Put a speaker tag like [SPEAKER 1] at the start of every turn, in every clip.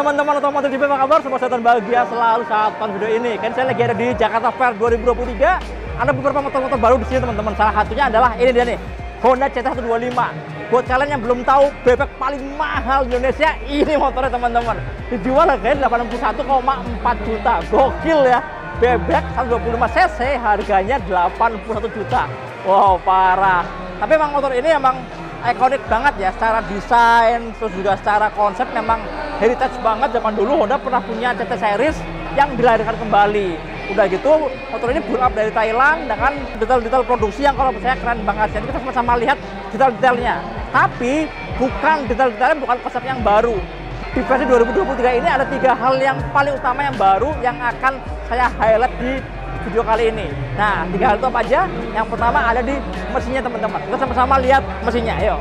[SPEAKER 1] teman-teman otomotif TV, apa kabar? Semoga sehat dan bahagia selalu saat tonton video ini. Kan saya lagi ada di Jakarta Fair 2023. Ada beberapa motor-motor baru di sini teman-teman. Salah satunya adalah ini dia nih, Honda CT125. Buat kalian yang belum tahu bebek paling mahal di Indonesia, ini motornya teman-teman. Dijual harganya 81,4 juta. Gokil ya. Bebek 125 cc harganya 81 juta. Wow, parah. Tapi emang motor ini emang ikonik banget ya, secara desain, terus juga secara konsep memang heritage banget. Zaman dulu Honda pernah punya CT series yang dilahirkan kembali. Udah gitu, motor ini build up dari Thailand dengan detail-detail produksi yang kalau saya keren banget. Jadi kita sama-sama lihat detail-detailnya. Tapi bukan detail-detailnya, bukan konsep yang baru. Di versi 2023 ini ada 3 hal yang paling utama yang baru yang akan saya highlight di video kali ini. Nah, 3 hal itu apa aja? Yang pertama ada di mesinnya teman-teman. Kita sama-sama lihat mesinnya, ayo.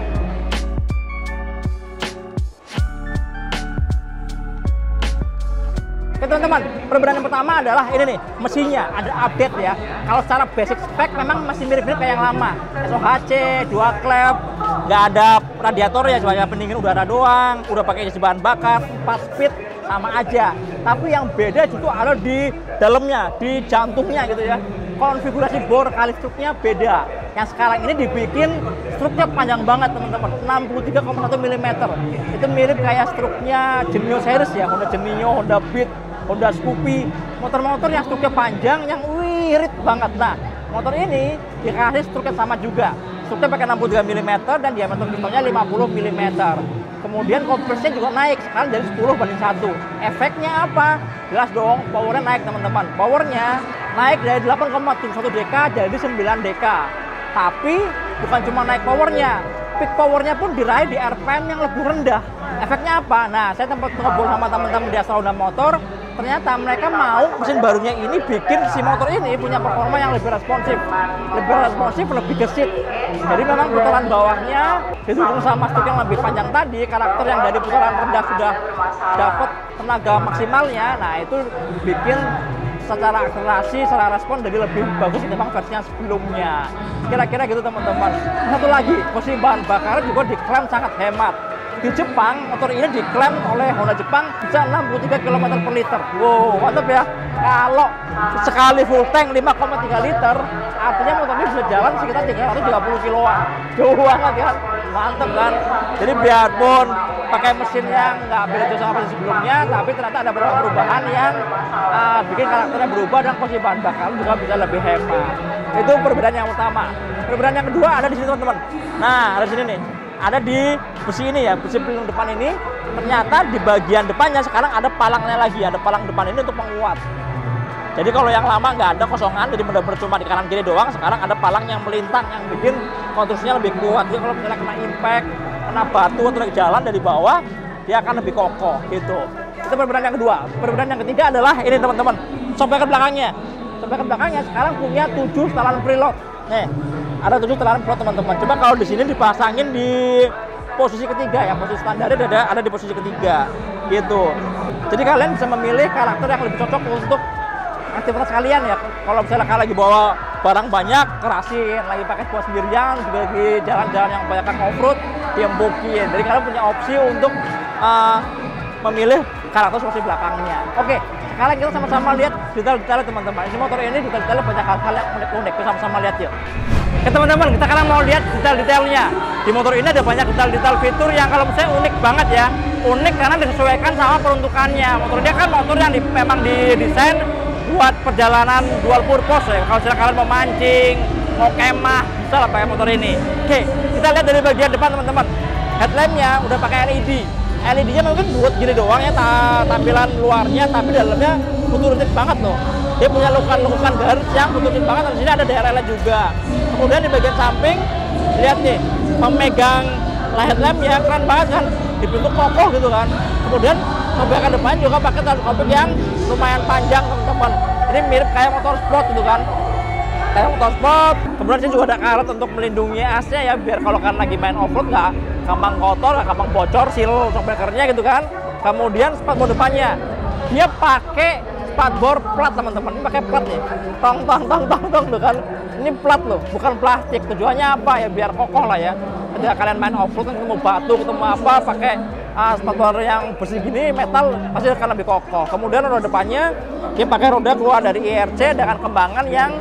[SPEAKER 1] Oke teman-teman, perbedaan yang pertama adalah ini nih, mesinnya ada update ya. Kalau secara basic spek memang masih mirip-mirip kayak yang lama. SOHC, 2 klep, nggak ada radiator ya, cuma pendingin udara doang, udah pakai isi bahan bakar, 4 speed, sama aja. Tapi yang beda justru ada di dalamnya, di jantungnya gitu ya. Konfigurasi bor kali struknya beda. Yang sekarang ini dibikin struknya panjang banget teman-teman, 63,1 mm. Itu mirip kayak struknya Genio series ya, Honda Genio, Honda Beat, Honda Scoopy. Motor-motor yang struknya panjang, yang wirid banget. Nah, motor ini dikasih struknya sama juga. Struknya pakai 63 mm dan diameter pistonnya 50 mm. Kemudian kompresnya juga naik, sekarang jadi 10:1. Efeknya apa? Jelas dong, powernya naik teman-teman. Powernya naik dari 8,71 dk jadi 9 dk. Tapi bukan cuma naik powernya, peak powernya pun diraih di RPM yang lebih rendah. Efeknya apa? Nah, saya tempat ngobrol sama teman-teman di Astra Honda Motor. Ternyata mereka mau mesin barunya ini bikin si motor ini punya performa yang lebih responsif, lebih gesit. Jadi memang putaran bawahnya didukung sama stuk yang lebih panjang tadi, karakter yang dari putaran rendah sudah dapat tenaga maksimalnya. Nah, itu bikin secara akselerasi, secara respon jadi lebih bagus ketimbang versi yang sebelumnya. Kira-kira gitu teman-teman. Satu lagi, posisi bahan bakar juga diklaim sangat hemat. Di Jepang, motor ini diklaim oleh Honda Jepang bisa 63 km per liter. Wow, mantap ya. Kalau sekali full tank 5,3 liter, artinya motor ini bisa jalan sekitar 330 kiloan. Jauh banget kan? Mantap kan? Jadi biarpun pakai mesin yang nggak beda jauh sama mesin sebelumnya, tapi ternyata ada beberapa perubahan yang bikin karakternya berubah dan posisi bahan bakar juga bisa lebih hemat. Itu perbedaan yang utama. Perbedaan yang kedua ada di sini teman-teman. Nah, ada di sini nih. Ada di besi ini ya, besi pelindung depan ini. Ternyata di bagian depannya sekarang ada palangnya lagi, ada palang depan ini untuk menguat. Jadi kalau yang lama nggak ada kosongan, jadi benar-benar cuma di kanan kiri doang. Sekarang ada palang yang melintang yang bikin konstruksinya lebih kuat. Jadi kalau misalnya kena impact, kena batu atau jalan dari bawah, dia akan lebih kokoh gitu. Itu perbedaan yang kedua. Perbedaan yang ketiga adalah ini teman-teman, sobekan belakangnya. Sobekan belakangnya sekarang punya 7 setelan preload. Nih, ada 7 setelan preload teman-teman. Coba kalau di sini dipasangin di posisi ketiga ya, posisi standarnya ada di posisi ketiga gitu. Jadi kalian bisa memilih karakter yang lebih cocok untuk aktivitas kalian ya. Kalau misalnya kalian lagi bawa barang banyak, kerasin, lagi pakai buat sendirian, juga di jalan-jalan yang banyak off-road, diembukin. Jadi kalian punya opsi untuk memilih karakter posisi belakangnya. Oke, sekarang kita sama-sama lihat detail-detailnya teman-teman. Ini motor ini detail-detailnya banyak hal-hal yang unik-unik. Kita sama-sama lihat yuk. Oke teman-teman, kita sekarang mau lihat detail-detailnya. Di motor ini ada banyak detail-detail fitur yang kalau misalnya unik banget ya. Unik karena disesuaikan sama peruntukannya. Motor dia kan motor yang memang didesain buat perjalanan dual purpose ya. Kalau misalnya kalian mau mancing, mau kemah, bisa lah pakai motor ini. Oke, kita lihat dari bagian depan teman-teman. Headlampnya udah pakai LED. LED-nya mungkin buat gini doang ya tampilan luarnya, tapi dalamnya futuristik banget loh. Dia punya lekukan garis yang futuristik banget. Di sini ada DRL juga. Kemudian di bagian samping, lihat nih, pemegang headlamp ya keren banget kan, dibentuk kokoh gitu kan. Kemudian sobekan depan juga pakai teleskopik yang lumayan panjang teman-teman. Ini mirip kayak motor sport gitu kan, kayak motor sport. Kemudian sini juga ada karet untuk melindungi AC-nya ya, biar kalau kalian lagi main off-road nggak gampang kotor, nggak gampang bocor seal sobekernya gitu kan. Kemudian spatbor depannya, dia pakai spatbor plat teman-teman. Ini pakai plat nih, tong tuh kan. Ini plat loh, bukan plastik. Tujuannya apa ya? Biar kokoh lah ya. Ketika kalian main off-road, ketemu batu, ketemu apa, pakai motor yang bersih gini metal pasti akan lebih kokoh. Kemudian roda depannya dia pakai roda keluar dari IRC dengan kembangan yang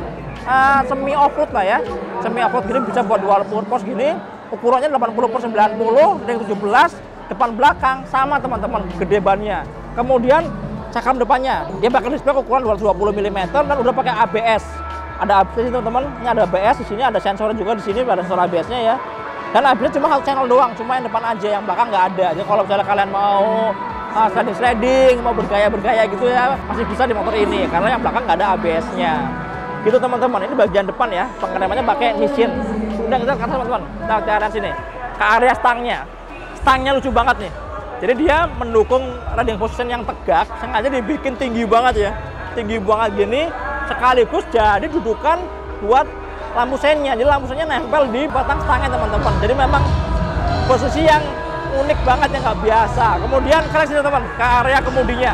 [SPEAKER 1] semi off-road lah ya. Semi off-road gini bisa buat dual purpose gini. Ukurannya 80/90 ring 17, depan belakang sama teman-teman, gede bannya. Kemudian cakram depannya dia pakai display ukuran 220 mm dan udah pakai ABS. Ada ABS ini teman-teman, ini ada ABS di sini, ada sensor juga di sini, ada sensor ABS-nya ya. Dan ABS cuma satu channel doang, cuma yang depan aja, yang belakang nggak ada. Jadi kalau misalnya kalian mau sliding, mau bergaya gitu ya, masih bisa di motor ini karena yang belakang nggak ada ABS-nya. Gitu teman-teman, ini bagian depan ya, pengeremannya pakai Nissin. Udah kita lihat teman-teman, kita lihat sini ke area stangnya. Stangnya lucu banget nih. Jadi dia mendukung riding position yang tegak, sengaja dibikin tinggi banget ya, tinggi banget gini, sekaligus jadi dudukan buat lampu sennya. Jadi lampu sennya nempel di batang stangnya teman-teman. Jadi memang posisi yang unik banget yang nggak biasa. Kemudian kalian sini teman ke area kemudinya.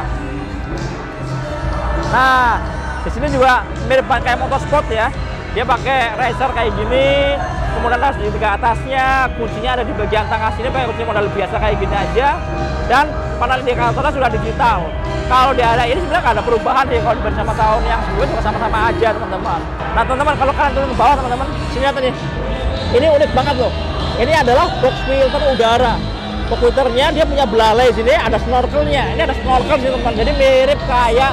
[SPEAKER 1] Nah, di sini juga mirip kayak motorsport ya. Dia pakai racer kayak gini. Kemudian harus di atasnya, kuncinya ada di bagian tengah sini, pakai kunci model biasa kayak gini aja. Dan panel indikatornya sudah digital. Kalau di area ini sebenarnya nggak ada perubahan sih kalau dibanding sama tahun yang sebelumnya, juga sama-sama aja teman-teman. Nah teman-teman, kalau kalian turun ke bawah teman-teman, sini lihat nih, ini unik banget loh. Ini adalah box filter udara. Box filternya dia punya belalai sini, ada snorkelnya. Ini ada snorkel sih teman-teman. Jadi mirip kayak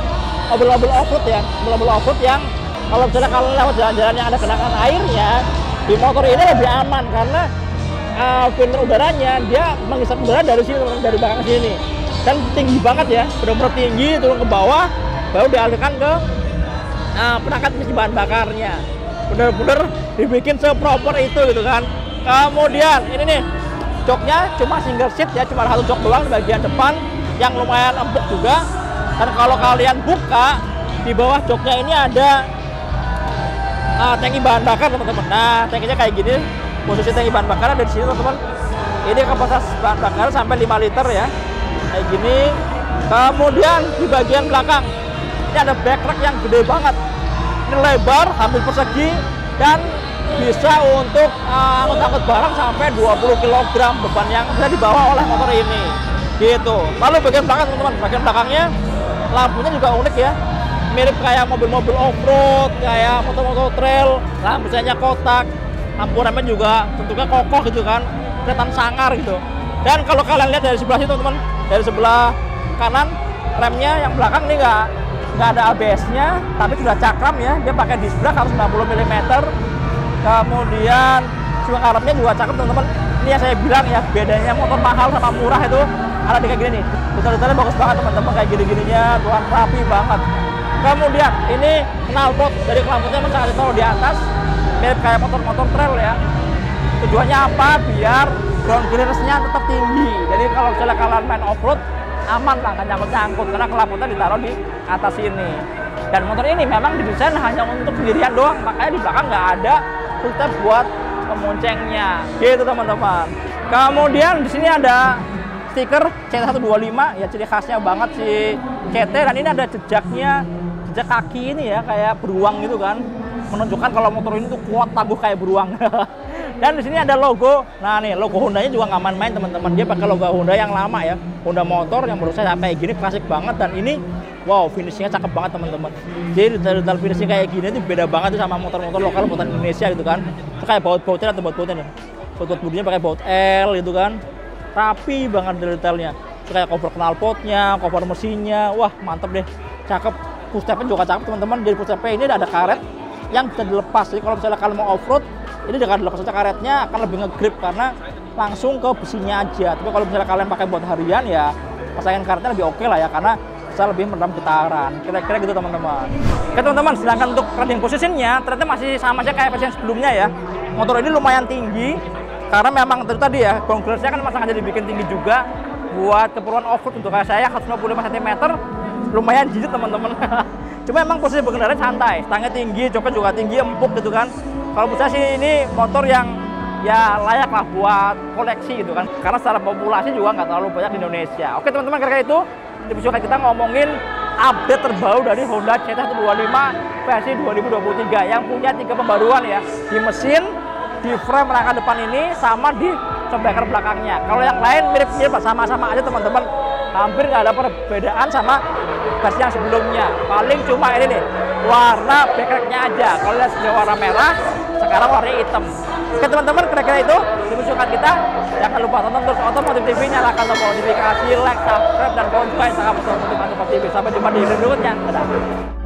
[SPEAKER 1] mobil-mobil off-road ya, mobil-mobil off-road yang kalau misalnya kalian lewat jalan-jalan yang ada genangan airnya, di motor ini lebih aman karena filter udaranya dia menghisap udara dari sini, dari belakang sini, dan tinggi banget ya, benar-benar tinggi, turun ke bawah, baru dialirkan ke perangkat mesin bahan bakarnya. Benar-benar dibikin seproper itu gitu kan. Kemudian ini nih, joknya cuma single seat ya, cuma satu jok doang di bagian depan yang lumayan empuk juga. Dan kalau kalian buka di bawah joknya ini ada tangki bahan bakar teman-teman. Nah, tangkinya kayak gini. Posisi tangki bahan bakar ada di sini teman-teman. Ini kapasitas bahan bakar sampai 5 liter ya. Kayak gini. Kemudian di bagian belakang ini ada backrack yang gede banget. Ini lebar, hampir persegi dan bisa untuk angkut barang sampai 20 kg beban yang bisa dibawa oleh motor ini. Gitu. Lalu bagian belakang teman-teman, bagian belakangnya lampunya juga unik ya. Mirip kayak mobil-mobil off-road, kayak motor-motor trail, lampunya kotak, lampu remnya juga bentuknya kokoh gitu kan, kelihatan sangar gitu. Dan kalau kalian lihat dari sebelah sini teman-teman, dari sebelah kanan remnya yang belakang ini nggak ada ABS-nya, tapi sudah cakram ya, dia pakai disc brake harus 90 mm. Kemudian suara armnya juga cakep teman-teman. Ini yang saya bilang ya, bedanya motor mahal sama murah itu ada di kayak gini nih. Detail-detailnya bagus banget teman-teman, kayak gini-gininya, tuan rapi banget. Kemudian ini knalpot dari knalpotnya sangat ditaruh di atas, mirip kayak motor-motor trail ya. Tujuannya apa? Biar ground clearance-nya tetap tinggi. Jadi kalau misalnya kalian main off-road aman lah, nggak nyangkut-nyangkut karena knalpotnya ditaruh di atas ini. Dan motor ini memang didesain hanya untuk sendirian doang, makanya di belakang nggak ada footstep buat pemoncengnya. Gitu teman-teman. Kemudian di sini ada stiker CT125 ya, ciri khasnya banget si CT, dan ini ada jejak kaki ini ya, kayak beruang gitu kan, menunjukkan kalau motor ini tuh kuat tangguh kayak beruang. Dan di sini ada logo. Nah nih, logo Hondanya juga nggak main-main teman-teman. Dia pakai logo Honda yang lama ya, Honda motor yang menurut saya kayak gini klasik banget. Dan ini wow, finishingnya cakep banget teman-teman. Jadi detail finishing kayak gini itu beda banget tuh sama motor-motor lokal buatan Indonesia gitu kan. Itu kayak baut-bautnya atau baut-bautnya nih, baut bodinya pakai baut L gitu kan, rapi banget detailnya. Itu kayak cover knalpotnya, cover mesinnya, wah mantep deh, cakep. Footstepnya juga cakep teman-teman. Jadi footstepnya ini ada karet yang bisa dilepas. Jadi kalau misalnya kalian mau off-road, ini dengan dilepas saja karetnya akan lebih nge-grip karena langsung ke besinya aja. Tapi kalau misalnya kalian pakai buat harian ya, pasangin karetnya lebih oke lah ya, karena bisa lebih meredam getaran. Kira-kira gitu teman-teman. Oke teman-teman, sedangkan untuk riding positionnya ternyata masih sama aja kayak versi sebelumnya ya. Motor ini lumayan tinggi karena memang tadi ya, ground clearance-nya kan sengaja dibikin tinggi juga buat keperluan off-road. Untuk kayak saya 155 cm lumayan jijik teman-teman. Cuma emang posisi berkendara santai, stangnya tinggi, joknya juga tinggi, empuk gitu kan. Kalau menurut saya sih ini motor yang ya layak lah buat koleksi gitu kan, karena secara populasi juga nggak terlalu banyak di Indonesia. Oke teman-teman, kira-kira itu di video kita ngomongin update terbaru dari Honda CT125 versi 2023 yang punya 3 pembaruan ya, di mesin, di frame rangka depan ini, sama di shockbreaker belakangnya. Kalau yang lain mirip-mirip sama-sama aja teman-teman, hampir nggak ada perbedaan sama versi yang sebelumnya. Paling cuma ini nih, warna backlightnya aja. Kalau lihat sudah warna merah, sekarang warna hitam. Oke teman-teman, kira-kira itu kebusukan kita. Jangan lupa tonton terus Otomotif TV, nyalakan tombol notifikasi, like, subscribe, dan subscribe. Sangat betul Otomotif TV. Sampai jumpa di video berikutnya. Dadah.